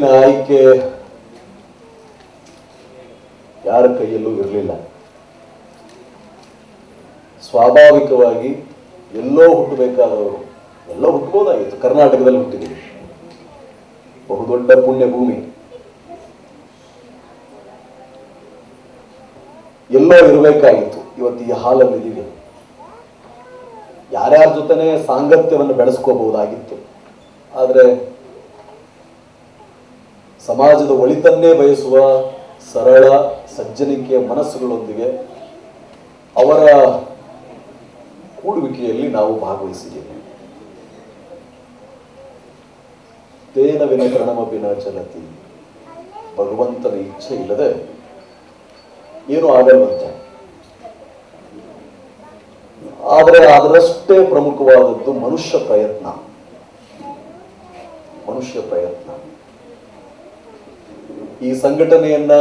ಹಿಂದಿನ ಆಯ್ಕೆ ಯಾರ ಕೈಯಲ್ಲೂ ಇರಲಿಲ್ಲ. ಸ್ವಾಭಾವಿಕವಾಗಿ ಎಲ್ಲೋ ಹುಟ್ಟಬೇಕಾದವರು ಎಲ್ಲೋ ಹುಟ್ಟಬಹುದಾಗಿತ್ತು. ಕರ್ನಾಟಕದಲ್ಲಿ ಹುಟ್ಟಿದ್ದೀವಿ, ಬಹುದೊಡ್ಡ ಪುಣ್ಯ ಭೂಮಿ. ಎಲ್ಲೋ ಇರಬೇಕಾಗಿತ್ತು. ಇವತ್ತು ಈ ಹಾಲಲ್ಲಿ ಇದ್ದೀವಿ. ಯಾರ್ಯಾರ ಜೊತೆನೆ ಸಾಂಗತ್ಯವನ್ನು ಬೆಳೆಸ್ಕೋಬಹುದಾಗಿತ್ತು. ಆದರೆ ಸಮಾಜದ ಒಳಿತನ್ನೇ ಬಯಸುವ ಸರಳ ಸಜ್ಜನಿಕೆಯ ಮನಸ್ಸುಗಳೊಂದಿಗೆ ಅವರ ಕೂಡುವಿಕೆಯಲ್ಲಿ ನಾವು ಭಾಗವಹಿಸಿದ್ದೇವೆ. ತೇನ ವಿನ ಪ್ರಣಮಪಿನ ಚಲತಿ, ಭಗವಂತನ ಇಚ್ಛೆ ಇಲ್ಲದೆ ಏನು ಆಗಲ್ವಂತೆ. ಆದರೆ ಅದರಷ್ಟೇ ಪ್ರಮುಖವಾದದ್ದು ಮನುಷ್ಯ ಪ್ರಯತ್ನ. ಈ ಸಂಘಟನೆಯನ್ನ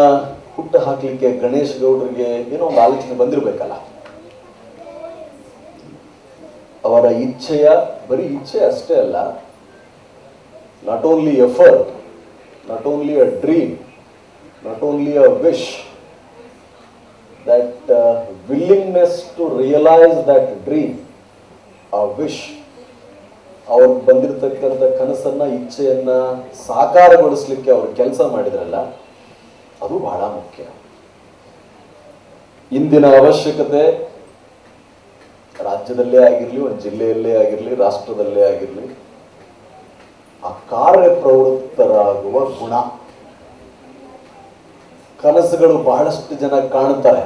ಹುಟ್ಟು ಹಾಕಲಿಕ್ಕೆ ಗಣೇಶ್ ಗೌಡರಿಗೆ ಏನೋ ಒಂದು ಆಲೋಚನೆ ಬಂದಿರಬೇಕಲ್ಲ. ಅವರ ಇಚ್ಛೆಯ ಬರೀ ಇಚ್ಛೆ ಅಷ್ಟೇ ಅಲ್ಲ, not only effort, not only a dream, not only a wish, that willingness to realize that dream, a wish, ಅವ್ರು ಬಂದಿರತಕ್ಕಂಥ ಕನಸನ್ನ ಇಚ್ಛೆಯನ್ನ ಸಾಕಾರಗೊಳಿಸ್ಲಿಕ್ಕೆ ಅವರು ಕೆಲಸ ಮಾಡಿದ್ರಲ್ಲ, ಅದು ಬಹಳ ಮುಖ್ಯ. ಇಂದಿನ ಅವಶ್ಯಕತೆ ರಾಜ್ಯದಲ್ಲೇ ಆಗಿರಲಿ, ಒಂದು ಜಿಲ್ಲೆಯಲ್ಲೇ ಆಗಿರಲಿ, ರಾಷ್ಟ್ರದಲ್ಲೇ ಆಗಿರಲಿ, ಆ ಕಾರ್ಯಪ್ರವೃತ್ತರಾಗುವ ಗುಣ. ಕನಸುಗಳು ಬಹಳಷ್ಟು ಜನ ಕಾಣುತ್ತಾರೆ.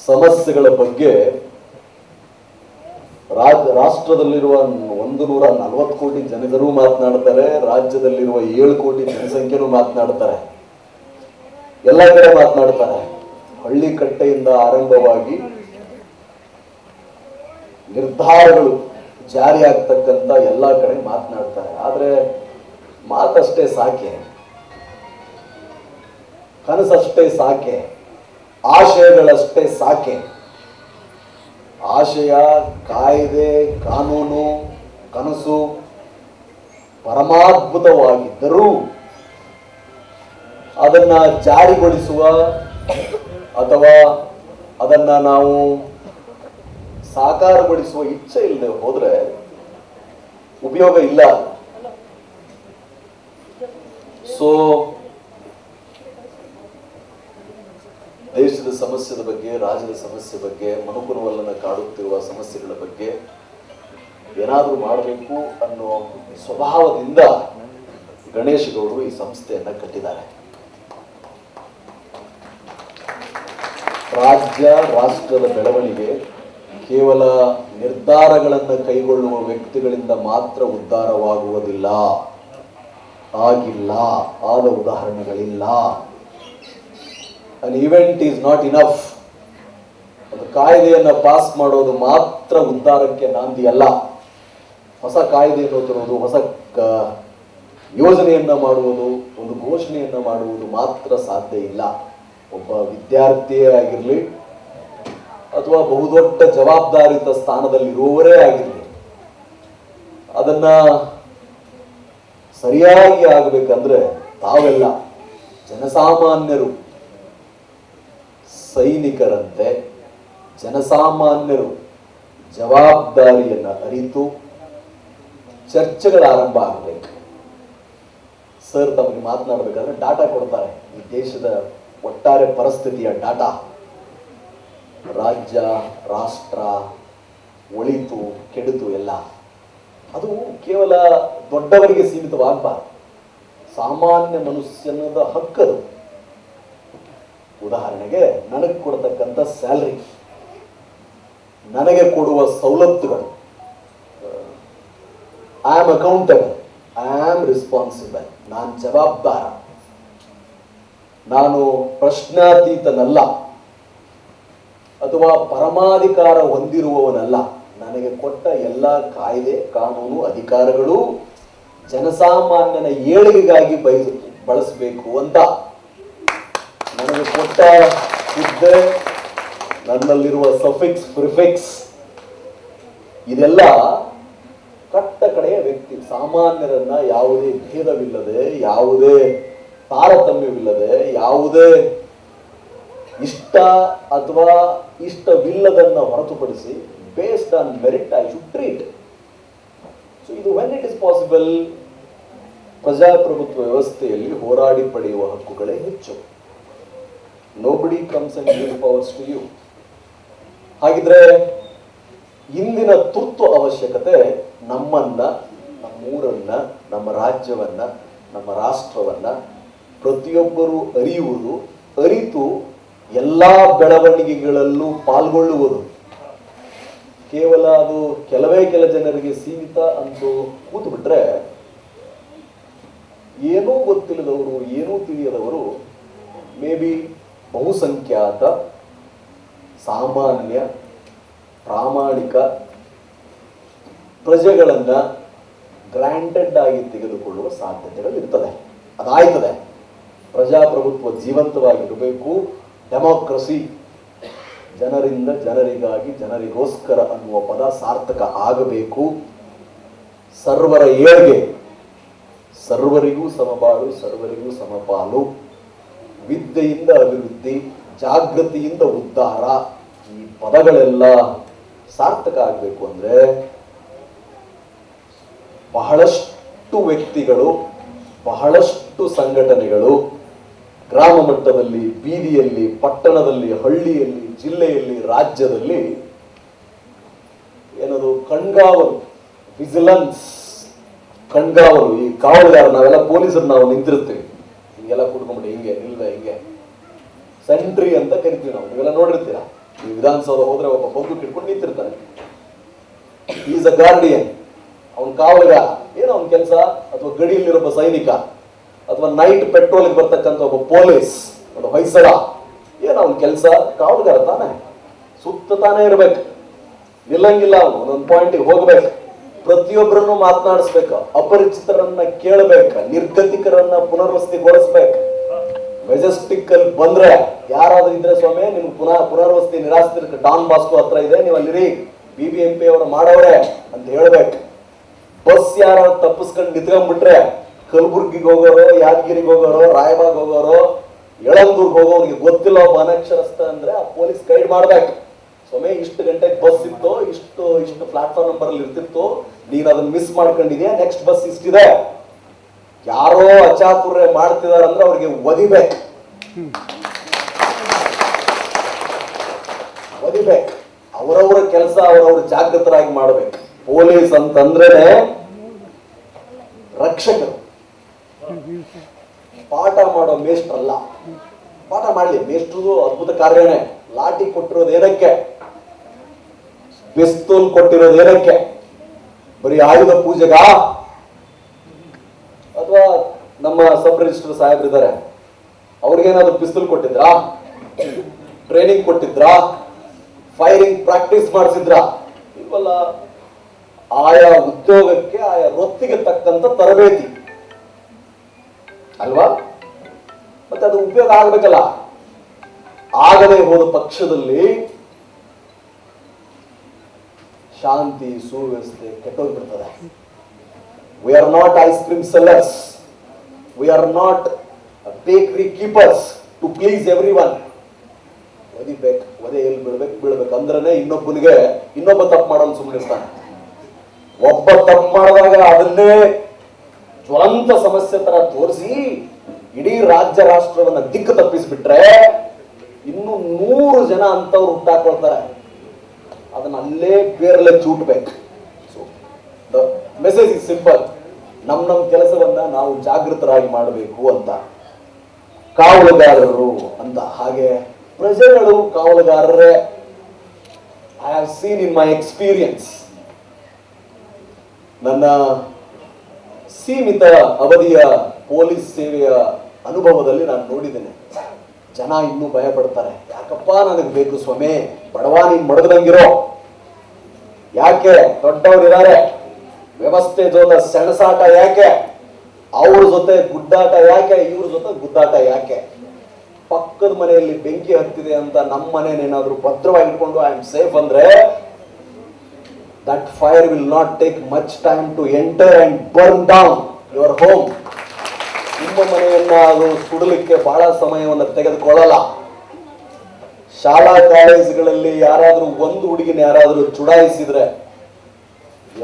ಸಮಸ್ಯೆಗಳ ಬಗ್ಗೆ ರಾಷ್ಟ್ರದಲ್ಲಿರುವ 140 ಕೋಟಿ ಜನರು ಮಾತನಾಡ್ತಾರೆ, ರಾಜ್ಯದಲ್ಲಿರುವ 7 ಕೋಟಿ ಜನಸಂಖ್ಯೆನೂ ಮಾತನಾಡ್ತಾರೆ, ಎಲ್ಲ ಕಡೆ ಮಾತನಾಡ್ತಾರೆ. ಹಳ್ಳಿ ಕಟ್ಟೆಯಿಂದ ಆರಂಭವಾಗಿ ನಿರ್ಧಾರಗಳು ಜಾರಿ ಆಗ್ತಕ್ಕಂಥ ಎಲ್ಲ ಕಡೆ ಮಾತನಾಡ್ತಾರೆ. ಆದರೆ ಮಾತಷ್ಟೇ ಸಾಕೆ, ಕನಸಷ್ಟೇ ಸಾಕೆ, ಆಶಯಗಳಷ್ಟೇ ಸಾಕೆ. ಆಶಯ, ಕಾಯ್ದೆ, ಕಾನೂನು, ಕನಸು ಪರಮಾದ್ಭುತವಾಗಿದ್ದರೂ ಅದನ್ನ ಜಾರಿಗೊಳಿಸುವ ಅಥವಾ ಅದನ್ನ ನಾವು ಸಾಕಾರಗೊಳಿಸುವ ಇಚ್ಛೆ ಇಲ್ಲದೆ ಹೋದ್ರೆ ಉಪಯೋಗ ಇಲ್ಲ. ಸೊ ದೇಶದ ಸಮಸ್ಯೆದ ಬಗ್ಗೆ, ರಾಜ್ಯದ ಸಮಸ್ಯೆ ಬಗ್ಗೆ, ಮನುಕುಲವನ್ನ ಕಾಡುತ್ತಿರುವ ಸಮಸ್ಯೆಗಳ ಬಗ್ಗೆ ಏನಾದರೂ ಮಾಡಬೇಕು ಅನ್ನೋ ಸ್ವಭಾವದಿಂದ ಗಣೇಶ್ ಗೌಡರು ಈ ಸಂಸ್ಥೆಯನ್ನ ಕಟ್ಟಿದ್ದಾರೆ. ರಾಜ್ಯ ರಾಷ್ಟ್ರದ ಬೆಳವಣಿಗೆ ಕೇವಲ ನಿರ್ಧಾರಗಳನ್ನು ಕೈಗೊಳ್ಳುವ ವ್ಯಕ್ತಿಗಳಿಂದ ಮಾತ್ರ ಉದ್ಧಾರವಾಗುವುದಿಲ್ಲ. ಆಗಿಲ್ಲ, ಆದ ಉದಾಹರಣೆಗಳಿಲ್ಲ. An event is not enough. ಒಂದು ಕಾಯ್ದೆಯನ್ನು ಪಾಸ್ ಮಾಡೋದು ಮಾತ್ರ ಉದ್ಧಾರಕ್ಕೆ ನಾಂದಿ ಅಲ್ಲ. ಹೊಸ ಕಾಯ್ದೆಯನ್ನು ತರುವುದು, ಹೊಸ ಯೋಜನೆಯನ್ನ ಮಾಡುವುದು, ಒಂದು ಘೋಷಣೆಯನ್ನ ಮಾಡುವುದು ಮಾತ್ರ ಸಾಧ್ಯ ಇಲ್ಲ. ಒಬ್ಬ ವಿದ್ಯಾರ್ಥಿಯೇ ಆಗಿರಲಿ ಅಥವಾ ಬಹುದೊಡ್ಡ ಜವಾಬ್ದಾರಿತ ಸ್ಥಾನದಲ್ಲಿರುವವರೇ ಆಗಿರಲಿ, ಅದನ್ನ ಸರಿಯಾಗಿ ಆಗಬೇಕಂದ್ರೆ ತಾವೆಲ್ಲ ಜನಸಾಮಾನ್ಯರು ಸೈನಿಕರಂತೆ ಜನಸಾಮಾನ್ಯರು ಜವಾಬ್ದಾರಿಯನ್ನ ಅರಿತು ಚರ್ಚೆಗಳ ಆರಂಭ ಆಗಬೇಕು. ಸರ್ ತಮಗೆ ಮಾತನಾಡಬೇಕಾದ್ರೆ ಡಾಟಾ ಕೊಡ್ತಾರೆ, ಈ ದೇಶದ ಒಟ್ಟಾರೆ ಪರಿಸ್ಥಿತಿಯ ಡಾಟಾ. ರಾಜ್ಯ, ರಾಷ್ಟ್ರ, ಒಳಿತು ಕೆಡುತು ಎಲ್ಲ ಅದು ಕೇವಲ ದೊಡ್ಡವರಿಗೆ ಸೀಮಿತವಾಗಬಾರ್ದು. ಸಾಮಾನ್ಯ ಮನುಷ್ಯನದ ಹಕ್ಕದು. ಉದಾಹರಣೆಗೆ ನನಗೆ ಕೊಡತಕ್ಕಂಥ ಸ್ಯಾಲರಿ, ನನಗೆ ಕೊಡುವ ಸವಲತ್ತುಗಳು, I am accountable, I am responsible, ನಾನು ಜವಾಬ್ದಾರ, ನಾನು ಪ್ರಶ್ನಾತೀತನಲ್ಲ ಅಥವಾ ಪರಮಾಧಿಕಾರ ಹೊಂದಿರುವವನಲ್ಲ. ನನಗೆ ಕೊಟ್ಟ ಎಲ್ಲ ಕಾಯ್ದೆ, ಕಾನೂನು, ಅಧಿಕಾರಗಳು ಜನಸಾಮಾನ್ಯನ ಏಳಿಗೆಗಾಗಿ ಬಳಸಬೇಕು ಅಂತ. ನನಗೆ ಕೊಟ್ಟ ಹುದ್ದೆ, ನನ್ನಲ್ಲಿರುವ ಸಫಿಕ್ಸ್, ಪ್ರಿಫಿಕ್ಸ್ ಇದೆಲ್ಲ ಕಟ್ಟ ಕಡೆಯ ವ್ಯಕ್ತಿ ಸಾಮಾನ್ಯರನ್ನ ಯಾವುದೇ ಭೇದವಿಲ್ಲದೆ, ಯಾವುದೇ ತಾರತಮ್ಯವಿಲ್ಲದೆ, ಯಾವುದೇ ಇಷ್ಟ ಅಥವಾ ಇಷ್ಟವಿಲ್ಲದನ್ನ ಹೊರತುಪಡಿಸಿ based on merit I should treat. So ಇದು ವೆನ್ ಇಟ್ ಇಸ್ ಪಾಸಿಬಲ್, ಪ್ರಜಾಪ್ರಭುತ್ವ ವ್ಯವಸ್ಥೆಯಲ್ಲಿ ಹೋರಾಡಿ ಪಡೆಯುವ ಹಕ್ಕುಗಳೇ ಹೆಚ್ಚು. Nobody comes and give powers to you. ಹಾಗಿದ್ರೆ ಇಂದಿನ ತುರ್ತು ಅವಶ್ಯಕತೆ ನಮ್ಮನ್ನ, ನಮ್ಮೂರನ್ನ, ನಮ್ಮ ರಾಜ್ಯವನ್ನ, ನಮ್ಮ ರಾಷ್ಟ್ರವನ್ನ ಪ್ರತಿಯೊಬ್ಬರು ಅರಿಯುವುದು, ಅರಿತು ಎಲ್ಲಾ ಬೆಳವಣಿಗೆಗಳಲ್ಲೂ ಪಾಲ್ಗೊಳ್ಳುವುದು. ಕೇವಲ ಅದು ಕೆಲವೇ ಕೆಲ ಜನರಿಗೆ ಸೀಮಿತ ಅಂತೂ ಕೂತು ಬಿಟ್ರೆ ಏನೂ ಗೊತ್ತಿಲ್ಲದವರು, ಏನೂ ತಿಳಿಯದವರು, ಮೇ ಬಿ ಬಹುಸಂಖ್ಯಾತ ಸಾಮಾನ್ಯ ಪ್ರಾಮಾಣಿಕ ಪ್ರಜೆಗಳನ್ನ ಗ್ರಾಂಟೆಡ್ ಆಗಿ ತೆಗೆದುಕೊಳ್ಳುವ ಸಾಧ್ಯತೆಗಳು ಇರ್ತದೆ. ಅದಾಯ್ತದೆ. ಪ್ರಜಾಪ್ರಭುತ್ವ ಜೀವಂತವಾಗಿರಬೇಕು. ಡೆಮಾಕ್ರಸಿ, ಜನರಿಂದ ಜನರಿಗಾಗಿ ಜನರಿಗೋಸ್ಕರ ಅನ್ನುವ ಪದ ಸಾರ್ಥಕ ಆಗಬೇಕು. ಸರ್ವರ ಏಳ್ಗೆ, ಸರ್ವರಿಗೂ ಸಮಬಾಳು, ಸರ್ವರಿಗೂ ಸಮಪಾಲು, ವಿದ್ಯೆಯಿಂದ ಅಭಿವೃದ್ಧಿ, ಜಾಗೃತಿಯಿಂದ ಉದ್ಧಾರ, ಈ ಪದಗಳೆಲ್ಲ ಸಾರ್ಥಕ ಆಗಬೇಕು ಅಂದ್ರೆ ಬಹಳಷ್ಟು ವ್ಯಕ್ತಿಗಳು, ಬಹಳಷ್ಟು ಸಂಘಟನೆಗಳು ಗ್ರಾಮ ಮಟ್ಟದಲ್ಲಿ, ಬೀದಿಯಲ್ಲಿ, ಪಟ್ಟಣದಲ್ಲಿ, ಹಳ್ಳಿಯಲ್ಲಿ, ಜಿಲ್ಲೆಯಲ್ಲಿ, ರಾಜ್ಯದಲ್ಲಿ ಏನದು ಕಣ್ಗಾವಲು, ವಿಜಿಲೆನ್ಸ್, ಕಣ್ಗಾವಲು, ಈ ಕಾವಲುಗಾರ, ನಾವೆಲ್ಲ ಪೊಲೀಸರು ನಾವು ನಿಂತಿರ್ತೀವಿ, ಹಿಂಗೆಲ್ಲ ಕೂತ್ಕೊಂಡ್ಬಿಟ್ಟು ಹಿಂಗೆ ನಿಲ್ವೆ, ಹಿಂಗೆ ಸೆಂಟ್ರಿ ಅಂತ ಕರಿತೀವಿ ನಾವು. ನೀವೆಲ್ಲ ನೋಡಿರ್ತೀರಾ, ಈ ವಿಧಾನಸೌಧ ಹೋದ್ರೆ ಒಬ್ಬ ಬಂದೂಕ್ ಇಟ್ಕೊಂಡು ನಿಂತಿರ್ತಾನೆ. Is a guardian. ಅವನ್ ಕಾವಲುಗಾರ. ಏನು ಅವನ ಕೆಲಸ? ಅಥವಾ ಗಡಿಯಲ್ಲಿರೊಬ್ಬ ಸೈನಿಕ, ಅಥವಾ ನೈಟ್ ಪೆಟ್ರೋಲ್ಗೆ ಬರ್ತಕ್ಕಂಥ ಒಬ್ಬ ಪೊಲೀಸ್, ಒಂದು ಹೊಯ್ಸಳ, ಏನು ಅವನ ಕೆಲಸ? ಕಾವಲುಗಾರ ತಾನೆ. ಸುತ್ತ ತಾನೇ ಇರ್ಬೇಕು, ನಿಲ್ಲಂಗಿಲ್ಲ. ಅವನು ಒಂದೊಂದು ಪಾಯಿಂಟಿಗೆ ಹೋಗ್ಬೇಕು, ಪ್ರತಿಯೊಬ್ಬರನ್ನು ಮಾತನಾಡಿಸ್ಬೇಕು, ಅಪರಿಚಿತರನ್ನ ಕೇಳಬೇಕು, ನಿರ್ಗತಿಕರನ್ನ ಪುನರ್ವಸತಿಗೊಳಿಸ್ಬೇಕು. ಮೆಜೆಸ್ಟಿಕ್ ಅಲ್ಲಿ ಬಂದ್ರೆ ಯಾರಾದ್ರೂ ಇದ್ರೆ ಸ್ವಾಮಿ ನಿಮ್ಗೆ ಪುನರ್ವಸತಿ ನಿರಾಶ್ರಿತರಿಗೆ ಡಾನ್ ಬಾಸ್ಕೋ ಹತ್ರ ಇದೆ, ನೀವು ಅಲ್ಲಿರಿ, BBMP ಅವರು ಮಾಡವ್ರೆ ಅಂತ ಹೇಳ್ಬೇಕು. ಬಸ್ ಯಾರ ತಪ್ಪಿಸ್ಕೊಂಡು ನಿಂತ್ಕೊಂಡ್ಬಿಟ್ರೆ ಕಲಬುರ್ಗಿಗೆ ಹೋಗೋರು, ಯಾದಗಿರಿಗೆ ಹೋಗೋರು, ರಾಯಬಾಗ್ ಹೋಗೋರು, ಯಳಂದೂರ್ಗೆ ಹೋಗೋರಿಗೆ ಗೊತ್ತಿಲ್ಲ ಒಬ್ಬ ಅನಕ್ಷರಸ್ಥ ಅಂದ್ರೆ ಆ ಪೊಲೀಸ್ ಗೈಡ್ ಮಾಡ್ಬೇಕು. ಸ್ವಾಮಿ ಇಷ್ಟು ಗಂಟೆಗೆ ಬಸ್ ಇತ್ತು, ಇಷ್ಟು ಪ್ಲಾಟ್ಫಾರ್ಮ್ ನಂಬರ್ ಅಲ್ಲಿ ಇರ್ತಿತ್ತು, ನೀನ್ ಅದನ್ನ ಮಿಸ್ ಮಾಡ್ಕೊಂಡಿದ್ಯಾ, ನೆಕ್ಸ್ಟ್ ಬಸ್ ಇಷ್ಟಿದೆ. ಯಾರೋ ಅಚಾತುರ್ಯ ಮಾಡ್ತಿದಾರ ಅಂದ್ರೆ ಅವ್ರಿಗೆ ಒದಿಬೇಕು. ಅವರವರ ಕೆಲಸ ಅವರವ್ರ ಜಾಗೃತರಾಗಿ ಮಾಡ್ಬೇಕು. ಪೊಲೀಸ್ ಅಂತಂದ್ರೇನೆ ರಕ್ಷಕರು, ಪಾಠ ಮಾಡೋ ಮೇಷ್ಟ್ರಲ್ಲ. ಪಾಠ ಮಾಡ್ಲಿ, ಮೇಷ್ಟ್ರದು ಅದ್ಭುತ ಕಾರ್ಯನೇ. ಲಾಠಿ ಕೊಟ್ಟಿರೋದು ಏನಕ್ಕೆ? ಪಿಸ್ತೂಲ್ ಕೊಟ್ಟಿರೋದು ಏನಕ್ಕೆ? ಬರೀ ಆಯುಧ ಪೂಜೆಗ? ಅಥವಾ ನಮ್ಮ ಸಬ್ ರಿಜಿಸ್ಟರ್ ಸಾಹೇಬ್ರಿದ್ದಾರೆ, ಅವ್ರಿಗೇನಾದ್ರು ಪಿಸ್ತೂಲ್ ಕೊಟ್ಟಿದ್ರಾ? ಟ್ರೈನಿಂಗ್ ಕೊಟ್ಟಿದ್ರಾ? ಫೈರಿಂಗ್ ಪ್ರಾಕ್ಟೀಸ್ ಮಾಡಿಸಿದ್ರಾ? ಇವೆಲ್ಲ ಆಯಾ ಉದ್ಯೋಗಕ್ಕೆ, ಆಯಾ ವೃತ್ತಿಗೆ ತಕ್ಕಂತ ತರಬೇತಿ ಅಲ್ವಾ? ಮತ್ತೆ ಅದು ಉಪಯೋಗ ಆಗ್ಬೇಕಲ್ಲ. ಆಗದೆ ಹೋದ ಪಕ್ಷದಲ್ಲಿ ಶಾಂತಿ ಸುವ್ಯವಸ್ಥೆ ಕೆಟ್ಟೋಗ್ಬಿಡ್ತದೆ. We are not ice cream sellers. We are not bakery keepers to please everyone. ಒದಿಬೇಕು, ಒದೆ ಎಲ್ಲಿ ಬೀಳ್ಬೇಕು ಅಂದ್ರೆ ಇನ್ನೊಬ್ಬ ತಪ್ಪು ಮಾಡೋದು ಸುಮ್ಮನೆ ಇರ್ತಾನೆ. ಒಬ್ಬ ತಪ್ಪು ಮಾಡಿದಾಗ ಅದನ್ನೇ ಜ್ವಲಂತ ಸಮಸ್ಯೆ ತರ ತೋರಿಸಿ ಇಡೀ ರಾಜ್ಯ ರಾಷ್ಟ್ರವನ್ನ ದಿಕ್ಕು ತಪ್ಪಿಸ್ಬಿಟ್ರೆ ಇನ್ನು 100 ಜನ ಅಂತವ್ರು ಹುಟ್ಟಾಕೊಳ್ತಾರೆ. ಅದನ್ನ ಅಲ್ಲೇ ಬೇರಲ್ಲೇ ಚೂಟ್ಬೇಕು. So the message is simple. ನಮ್ಮ ಕೆಲಸವನ್ನ ನಾವು ಜಾಗೃತರಾಗಿ ಮಾಡಬೇಕು ಅಂತ. ಕಾವಲುಗಾರರು ಅಂತ, ಹಾಗೆ ಪ್ರಜೆಗಳು ಕಾವಲುಗಾರರೇ. I have seen in my experience, ನನ್ನ ಸೀಮಿತ ಅವಧಿಯ ಪೊಲೀಸ್ ಸೇವೆಯ ಅನುಭವದಲ್ಲಿ ನಾನು ನೋಡಿದ್ದೇನೆ. ಜನ ಇನ್ನೂ ಭಯ ಪಡ್ತಾರೆ. ಯಾಕಪ್ಪ ನನಗೆ ಬೇಕು ಸ್ವಾಮಿ, ಬಡವ ನೀನ್ ಮಡಗದಂಗಿರೋ, ಯಾಕೆ ದೊಡ್ಡವ್ರು ಇದ್ದಾರೆ, ವ್ಯವಸ್ಥೆ ಜೊತೆ ಸೆಣಸಾಟ ಯಾಕೆ, ಅವ್ರ ಜೊತೆ ಗುಡ್ಡಾಟ ಯಾಕೆ, ಇವ್ರ ಜೊತೆ ಗುದ್ದಾಟ ಯಾಕೆ? ಪಕ್ಕದ ಮನೆಯಲ್ಲಿ ಬೆಂಕಿ ಹತ್ತಿದೆ ಅಂತ ನಮ್ಮ ಮನೇನೇನಾದ್ರೂ ಭದ್ರವಾಗಿ ಇಟ್ಕೊಂಡು ಐ ಆಮ್ ಸೇಫ್ ಅಂದ್ರೆ that fire will not take much time to enter and burn down your home. ನಿಮ್ಮ ಮನೆಯನ್ನ ಅದು ಸುಡಲಿಕ್ಕೆ ಬಹಳ ಸಮಯವನ್ನು ತೆಗೆದುಕೊಳ್ಳಲ್ಲ. ಶಾಲಾ ಕಾಲೇಜುಗಳಲ್ಲಿ ಯಾರಾದರೂ ಒಂದು ಹುಡುಗಿನ ಯಾರಾದರೂ ಚುಡಾಯಿಸಿದ್ರೆ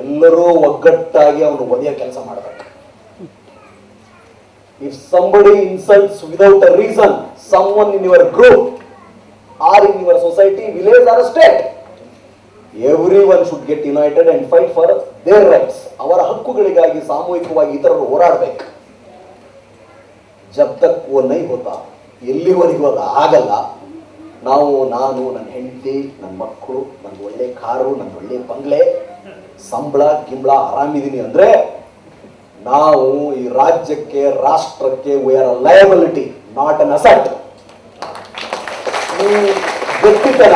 ಎಲ್ಲರೂ ಒಗ್ಗಟ್ಟಾಗಿ ಅವನು ಒದೆಯ ಕೆಲಸ ಮಾಡಬೇಕು. If somebody insults without a reason someone in your group or in your society, village or state, everyone should get united and fight for their rights. ಅವರ ಹಕ್ಕುಗಳಿಗಾಗಿ ಸಾಮೂಹಿಕವಾಗಿ ಇತರರು ಹೋರಾಡಬೇಕು. ಜಬ್ ತಕ್ वो नहीं होता, ಎಲ್ಲಿವರೆಗೂ ಅದು ಆಗಲ್ಲ. ನಾನು ನನ್ನ ಹೆಂಡತಿ, ನನ್ನ ಮಕ್ಕಳು, ನನ್ನ ಒಳ್ಳೆ ಕಾರು, ನನ್ನ ಒಳ್ಳೆ ಬಂಗ್ಲೆ, ಸಂಬಳ ಗಿಂಬಳ ಆರಾಮಿದ್ದೀನಿ ಅಂದ್ರೆ ನಾವು ಈ ರಾಜ್ಯಕ್ಕೆ, ರಾಷ್ಟ್ರಕ್ಕೆ we are a liability, not an asset. ಗಟ್ಟಿತನ